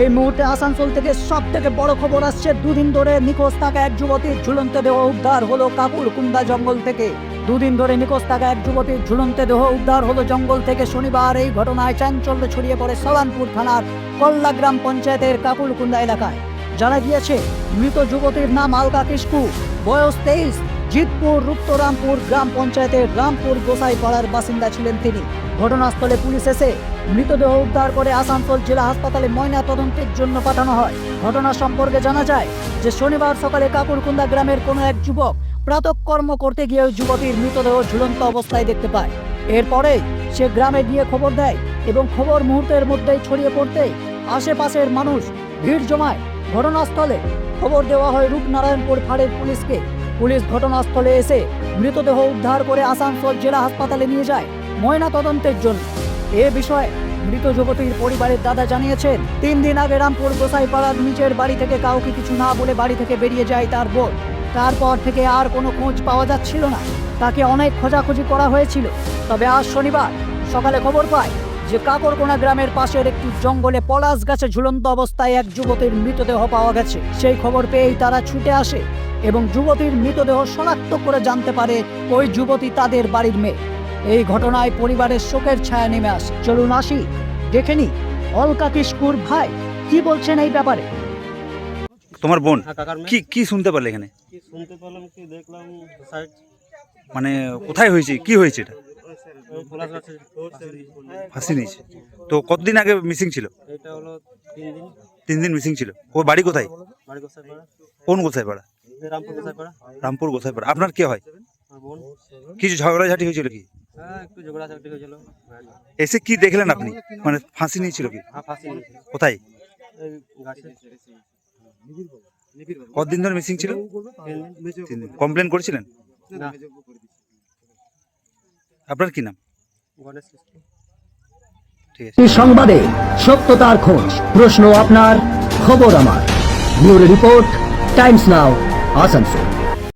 এই মুহূর্তে আসানসোল থেকে সব থেকে বড় খবর আসছে। দুদিন ধরে নিখোঁজ থাকা এক যুবতীর ঝুলন্ত দেহ উদ্ধার হলো কাকুরকুন্দা জঙ্গল থেকে। দুদিন ধরে নিখোঁজ থাকা এক যুবতীর ঝুলন্ত দেহ উদ্ধার হলো জঙ্গল থেকে শনিবার। এই ঘটনায় চাঞ্চল্য ছড়িয়ে পড়ে সলানপুর থানার কল্লা গ্রাম পঞ্চায়েতের কাকুরকুন্দা এলাকায়। জানা গিয়েছে, মৃত যুবতীর নাম আলকা কিস্কু, বয়স 23। জিতপুর রুক্তরামপুর গ্রাম পঞ্চায়েতের রামপুর গোসাইপাড়ার বাসিন্দা ছিলেন তিনি। ঘটনাস্থলে পুলিশ এসে মৃতদেহ উদ্ধার করে আসানসোল জেলা হাসপাতালে ময়না তদন্তের জন্য পাঠানো হয়। ঘটনা সম্পর্কে জানা যায় যে শনিবার সকালে কাকুরকুন্দা গ্রামের কোনো এক যুবক প্রাতঃকর্ম করতে গিয়ে ওই যুবতীর মৃতদেহ ঝুলন্ত অবস্থায় দেখতে পায়। এরপরে সে গ্রামে গিয়ে খবর দেয় এবং খবর মুহূর্তের মধ্যেই ছড়িয়ে পড়তেই আশেপাশের মানুষ ভিড় জমায়। ঘটনাস্থলে খবর দেওয়া হয় রূপনারায়ণপুর ফাঁড়ির পুলিশকে। পুলিশ ঘটনাস্থলে এসে মৃতদেহ উদ্ধার করে আসানসোল জেলা হাসপাতালে নিয়ে যায় ময়না তদন্তের জন্য। এ বিষয়ে মৃত যুবতীর পরিবারের দাদা জানিয়েছেন, 3 দিন আগে রামপুর গোসাইপাড়ার নিজের বাড়ি থেকে কাউকে কিছু না বলে বাড়ি থেকে বেরিয়ে যায় তার বোন। তারপর থেকে আর কোনো খোঁজ পাওয়া যাচ্ছিল না। তাকে অনেক খোঁজাখুঁজি করা হয়েছিল। তবে আজ শনিবার সকালে খবর পায় যে কাকরকোনা গ্রামের পাশের একটি জঙ্গলে পলাশ গাছে ঝুলন্ত অবস্থায় এক যুবতীর মৃতদেহ পাওয়া গেছে। সেই খবর পেয়েই তারা ছুটে আসে এবং যুবতীর মৃতদেহ শনাক্ত করে জানতে পারে ওই যুবতী তাদের বাড়ির মেয়ে। এই ঘটনায় পরিবারের শোকের ছায়া নেমে আসে। চলুন আসি, দেখে নি অলকা কিস্কুর ভাই কি বলছেন এই ব্যাপারে। তোমার বোন কি কি শুনতে পারলে এখানে? কি শুনতে পেলাম, কি দেখলাম সাইড মানে কোথায় হয়েছে, কি হয়েছে? এটা ওই পলাশ গাছে ফাঁসি নিয়েছে। তো কতদিন আগে মিসিং ছিল? এটা হলো 3 দিন। 3 দিন মিসিং ছিল। ওর বাড়ি কোথায়? বাড়ি গোসাইপাড়া। কোন গোসাইপাড়া? রামপুর গোসাইপাড়া। রামপুর গোসাইপাড়া। আপনার কে হয়? আমার বোন। কিছু ঝগড়াঝাটি হয়েছিল কি? হ্যাঁ, একটু ঝগড়াঝাটি হয়েছিল। এসে কি দেখলেন আপনি? মানে ফাঁসি নিয়েছিল কি? হ্যাঁ, ফাঁসি নিয়েছে কোথায়? এই গাছে। কতদিন ধরে মিসিং ছিল? 3 দিন। কমপ্লেন করেছিলেন? না, আপনার কি নাম? গণেশ কিস্কু। ঠিক আছে। এই সংবাদে সত্যতার খোঁজ, প্রশ্ন আপনার, খবর আমার। ব্যুরো রিপোর্ট, টাইমস নাও, আসানসোল।